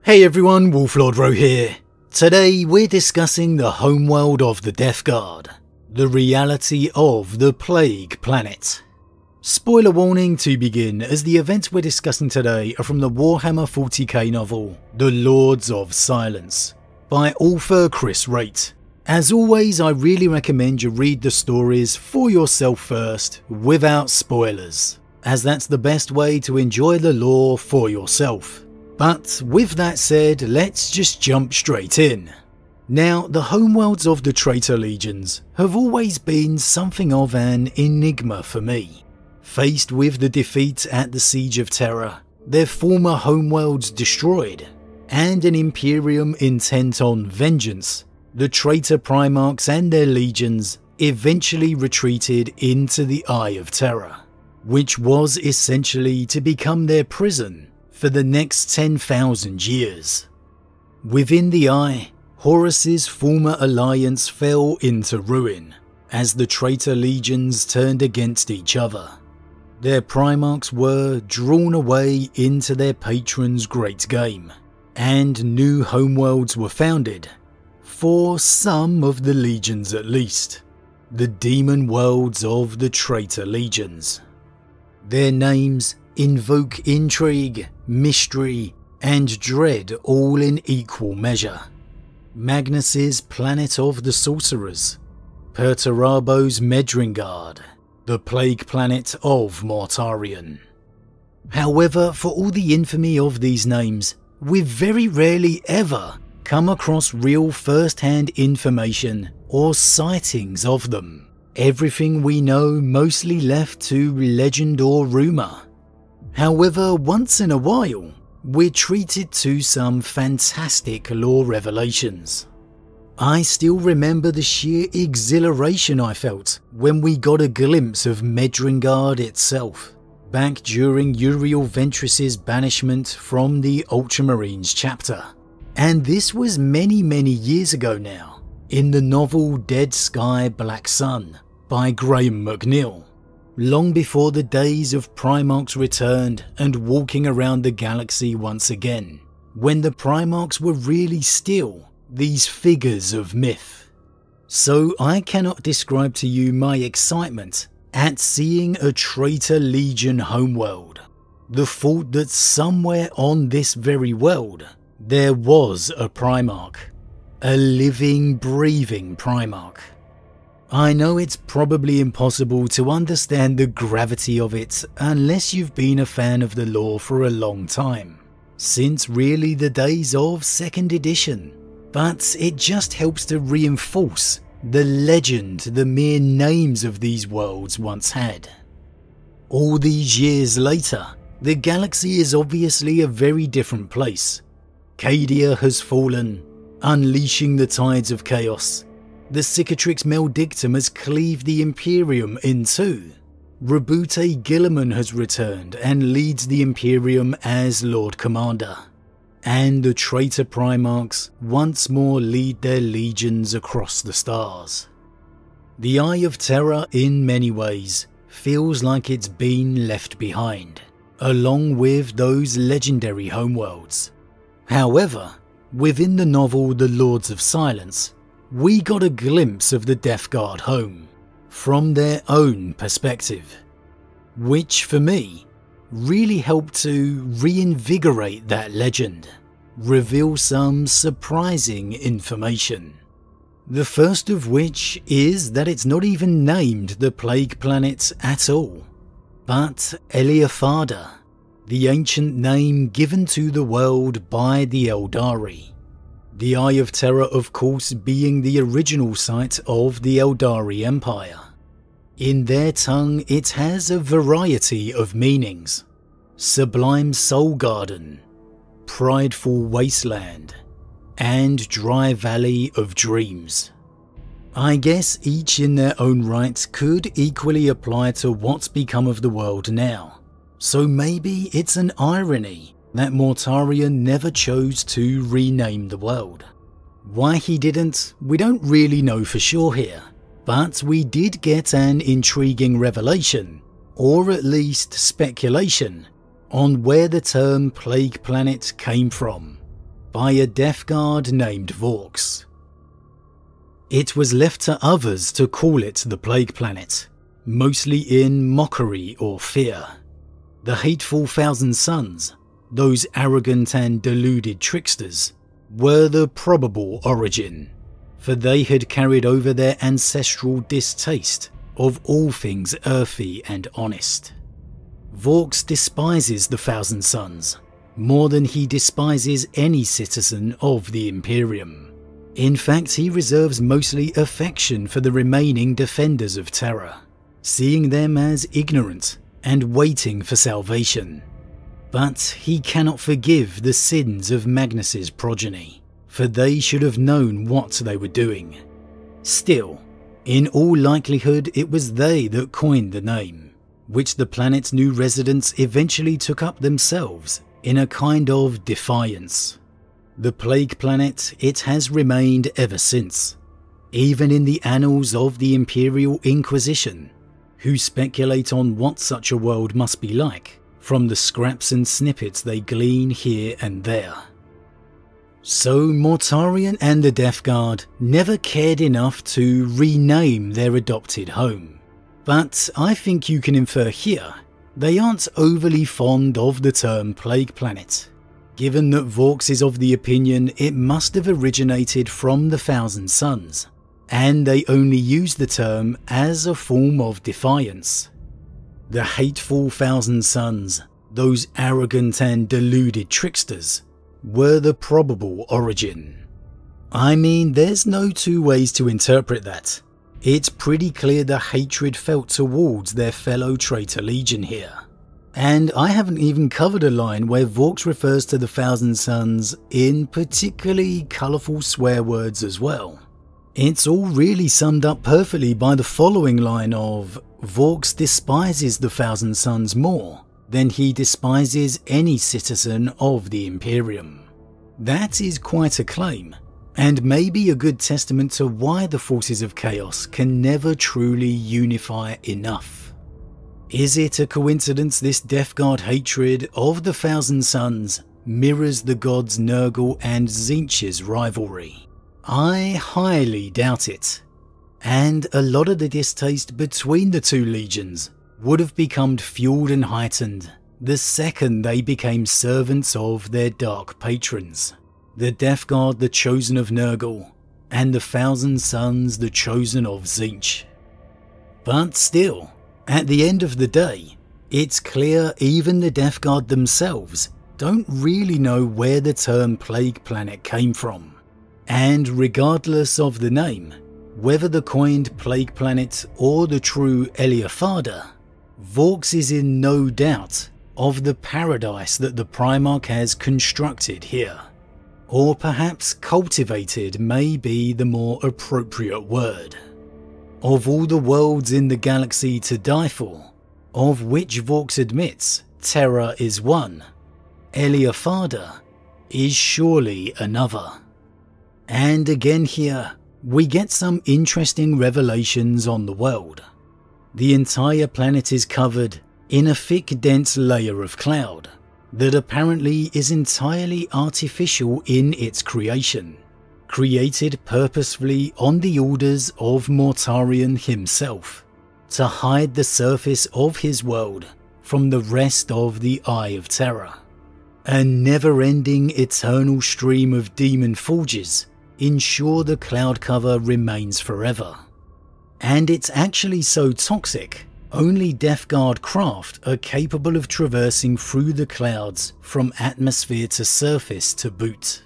Hey everyone, Wolf Lord Rho here. Today we're discussing the homeworld of the Death Guard, the reality of the Plague Planet. Spoiler warning to begin, as the events we're discussing today are from the Warhammer 40k novel, The Lords of Silence, by author Chris Wraight. As always, I really recommend you read the stories for yourself first, without spoilers, as that's the best way to enjoy the lore for yourself. But with that said, let's just jump straight in. Now, the homeworlds of the Traitor Legions have always been something of an enigma for me. Faced with the defeat at the Siege of Terra, their former homeworlds destroyed, and an Imperium intent on vengeance, the Traitor Primarchs and their legions eventually retreated into the Eye of Terror, which was essentially to become their prison for the next 10,000 years. Within the Eye, Horus's former alliance fell into ruin as the Traitor Legions turned against each other. Their Primarchs were drawn away into their patron's great game, and new homeworlds were founded, for some of the legions at least, the demon worlds of the Traitor Legions. Their names invoke intrigue, mystery, and dread all in equal measure. Magnus's Planet of the Sorcerers, Perturabo's Medringard, the Plague Planet of Mortarion. However, for all the infamy of these names, we've very rarely ever come across real first-hand information or sightings of them. Everything we know mostly left to legend or rumour. However, once in a while, we're treated to some fantastic lore revelations. I still remember the sheer exhilaration I felt when we got a glimpse of Medringard itself, back during Uriel Ventress's banishment from the Ultramarines chapter. And this was many years ago now, in the novel Dead Sky Black Sun by Graham McNeill. Long before the days of Primarchs returned and walking around the galaxy once again, when the Primarchs were really still these figures of myth. So I cannot describe to you my excitement at seeing a Traitor Legion homeworld. The thought that somewhere on this very world there was a Primarch, a living, breathing Primarch. I know it's probably impossible to understand the gravity of it unless you've been a fan of the lore for a long time, since really the days of 2nd edition, but it just helps to reinforce the legend the mere names of these worlds once had. All these years later, the galaxy is obviously a very different place. Cadia has fallen, unleashing the tides of chaos. The Cicatrix Maledictum has cleaved the Imperium in two. Rabute Guilliman has returned and leads the Imperium as Lord Commander. And the Traitor Primarchs once more lead their legions across the stars. The Eye of Terror in many ways feels like it's been left behind, along with those legendary homeworlds. However, within the novel The Lords of Silence, we got a glimpse of the Death Guard home, from their own perspective, which for me really helped to reinvigorate that legend, reveal some surprising information. The first of which is that it's not even named the Plague Planet at all, but Eliaphada, the ancient name given to the world by the Eldari. The Eye of Terror, of course, being the original site of the Eldari Empire. In their tongue, it has a variety of meanings: Sublime Soul Garden, Prideful Wasteland, and Dry Valley of Dreams. I guess each in their own right could equally apply to what's become of the world now. So maybe it's an irony that Mortarion never chose to rename the world. Why he didn't, we don't really know for sure here, but we did get an intriguing revelation, or at least speculation, on where the term Plague Planet came from. by a Death Guard named Vorks. It was left to others to call it the Plague Planet, mostly in mockery or fear. The hateful Thousand Sons, those arrogant and deluded tricksters, were the probable origin, for they had carried over their ancestral distaste of all things earthy and honest. Vorks despises the Thousand Sons more than he despises any citizen of the Imperium. In fact, he reserves mostly affection for the remaining defenders of Terra, seeing them as ignorant and waiting for salvation. But he cannot forgive the sins of Magnus's progeny, for they should have known what they were doing. Still, in all likelihood it was they that coined the name, which the planet's new residents eventually took up themselves in a kind of defiance. The Plague Planet it has remained ever since, even in the annals of the Imperial Inquisition, who speculate on what such a world must be like from the scraps and snippets they glean here and there. So Mortarion and the Death Guard never cared enough to rename their adopted home. But I think you can infer here they aren't overly fond of the term Plague Planet, given that Vorks is of the opinion it must have originated from the Thousand Sons, and they only use the term as a form of defiance. The hateful Thousand Sons, those arrogant and deluded tricksters, were the probable origin. I mean, there's no two ways to interpret that. It's pretty clear the hatred felt towards their fellow traitor legion here. And I haven't even covered a line where Vorks refers to the Thousand Sons in particularly colourful swear words as well. It's all really summed up perfectly by the following line of Vorks despises the Thousand Sons more than he despises any citizen of the Imperium. That is quite a claim, and maybe a good testament to why the forces of chaos can never truly unify enough. Is it a coincidence this Death Guard hatred of the Thousand Sons mirrors the gods Nurgle and Tzeentch's rivalry? I highly doubt it, and a lot of the distaste between the two legions would have become fueled and heightened the second they became servants of their dark patrons, the Death Guard the chosen of Nurgle, and the Thousand Sons the chosen of Tzeentch. But still, at the end of the day, it's clear even the Death Guard themselves don't really know where the term Plague Planet came from. And regardless of the name, whether the coined Plague Planet or the true Eliafarda, Vorks is in no doubt of the paradise that the Primarch has constructed here. Or perhaps cultivated may be the more appropriate word. Of all the worlds in the galaxy to die for, of which Vorks admits Terra is one, Eliafarda is surely another. And again here, we get some interesting revelations on the world. The entire planet is covered in a thick, dense layer of cloud that apparently is entirely artificial in its creation, created purposefully on the orders of Mortarion himself, to hide the surface of his world from the rest of the Eye of Terror. A never-ending eternal stream of demon forges ensure the cloud cover remains forever. And it's actually so toxic, only Death Guard craft are capable of traversing through the clouds from atmosphere to surface to boot,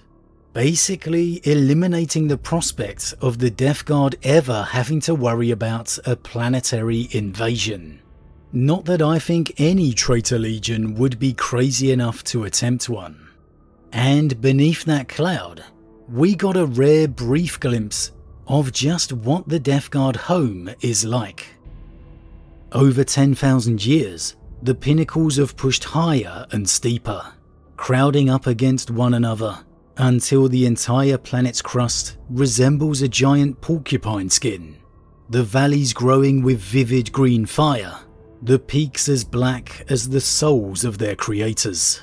basically eliminating the prospect of the Death Guard ever having to worry about a planetary invasion. Not that I think any traitor legion would be crazy enough to attempt one. And beneath that cloud, we got a rare brief glimpse of just what the Death Guard home is like. Over 10,000 years, the pinnacles have pushed higher and steeper, crowding up against one another until the entire planet's crust resembles a giant porcupine skin, the valleys growing with vivid green fire, the peaks as black as the souls of their creators.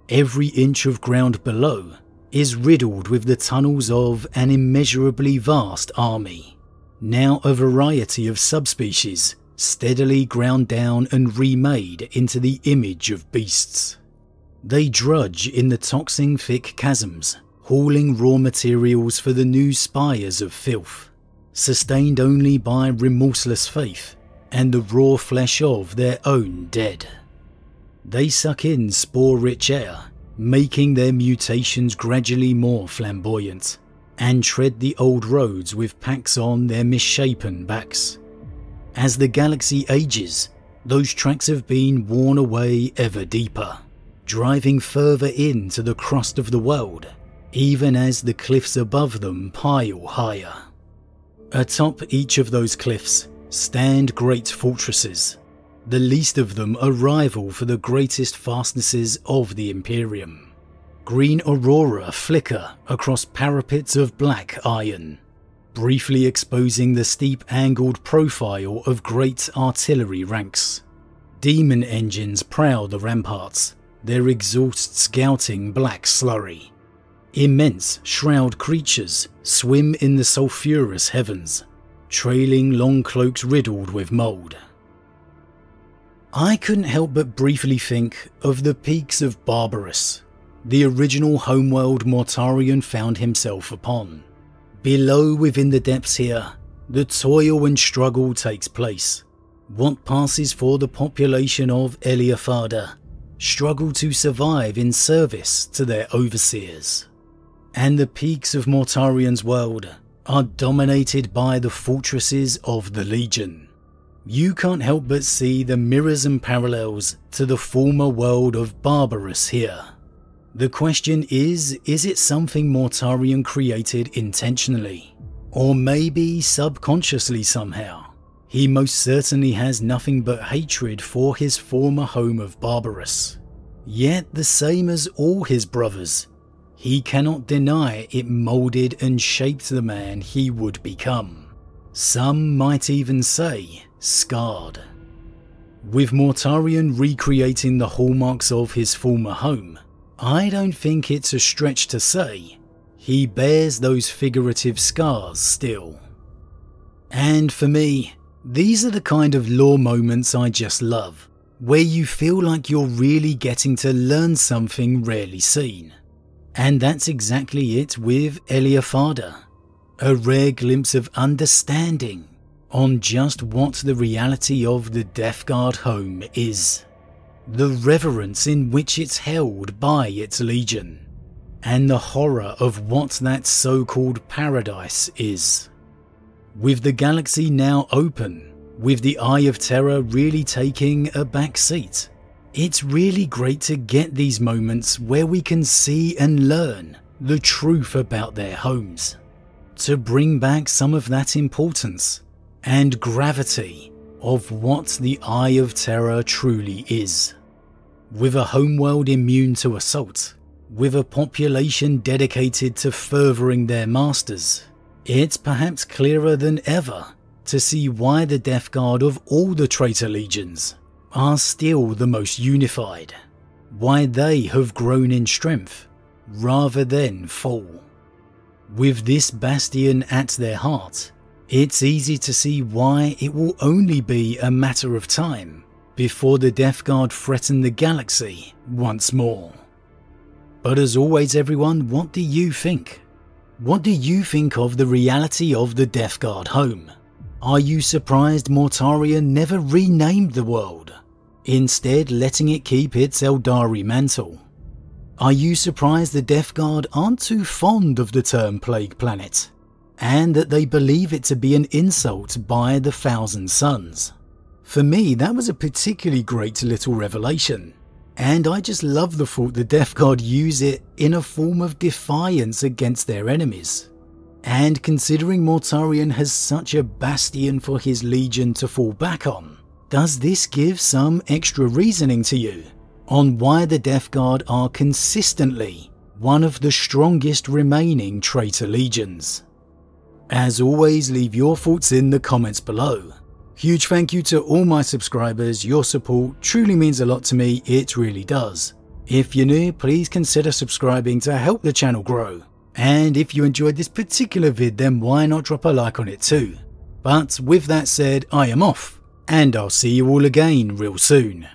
Every inch of ground below is riddled with the tunnels of an immeasurably vast army, now a variety of subspecies steadily ground down and remade into the image of beasts. They drudge in the toxin-thick chasms, hauling raw materials for the new spires of filth, sustained only by remorseless faith and the raw flesh of their own dead. They suck in spore-rich air, making their mutations gradually more flamboyant, and tread the old roads with packs on their misshapen backs. As the galaxy ages, those tracks have been worn away ever deeper, driving further into the crust of the world, even as the cliffs above them pile higher. Atop each of those cliffs stand great fortresses, the least of them a rival for the greatest fastnesses of the Imperium. Green aurora flicker across parapets of black iron, briefly exposing the steep angled profile of great artillery ranks. Demon engines prowl the ramparts, their exhausts gouting black slurry. Immense shroud creatures swim in the sulphurous heavens, trailing long cloaks riddled with mould. I couldn't help but briefly think of the peaks of Barbarous, the original homeworld Mortarion found himself upon. Below, within the depths here, the toil and struggle takes place. What passes for the population of Eliafada struggle to survive in service to their overseers. And the peaks of Mortarion's world are dominated by the fortresses of the Legion. You can't help but see the mirrors and parallels to the former world of Barbarous here. The question is it something Mortarion created intentionally? Or maybe subconsciously somehow? He most certainly has nothing but hatred for his former home of Barbarous. Yet the same as all his brothers, he cannot deny it moulded and shaped the man he would become. Some might even say scarred. With Mortarion recreating the hallmarks of his former home, I don't think it's a stretch to say he bears those figurative scars still. And for me, these are the kind of lore moments I just love, where you feel like you're really getting to learn something rarely seen. And that's exactly it with Eliafada, a rare glimpse of understanding on just what the reality of the Death Guard home is, the reverence in which it's held by its Legion, and the horror of what that so-called paradise is. With the galaxy now open, with the Eye of Terror really taking a back seat, it's really great to get these moments where we can see and learn the truth about their homes, to bring back some of that importance and gravity of what the Eye of Terror truly is. With a homeworld immune to assault, with a population dedicated to furthering their masters, it's perhaps clearer than ever to see why the Death Guard of all the traitor legions are still the most unified, why they have grown in strength rather than fall. With this bastion at their heart, it's easy to see why it will only be a matter of time before the Death Guard threaten the galaxy once more. But as always everyone, what do you think? What do you think of the reality of the Death Guard home? Are you surprised Mortarion never renamed the world, instead letting it keep its Eldari mantle? Are you surprised the Death Guard aren't too fond of the term Plague Planet, and that they believe it to be an insult by the Thousand Suns? For me, that was a particularly great little revelation, and I just love the thought the Death Guard use it in a form of defiance against their enemies. And considering Mortarion has such a bastion for his Legion to fall back on, does this give some extra reasoning to you on why the Death Guard are consistently one of the strongest remaining traitor legions? As always, leave your thoughts in the comments below. Huge thank you to all my subscribers, your support truly means a lot to me, it really does. If you're new, please consider subscribing to help the channel grow. And if you enjoyed this particular vid, then why not drop a like on it too. But with that said, I am off, and I'll see you all again real soon.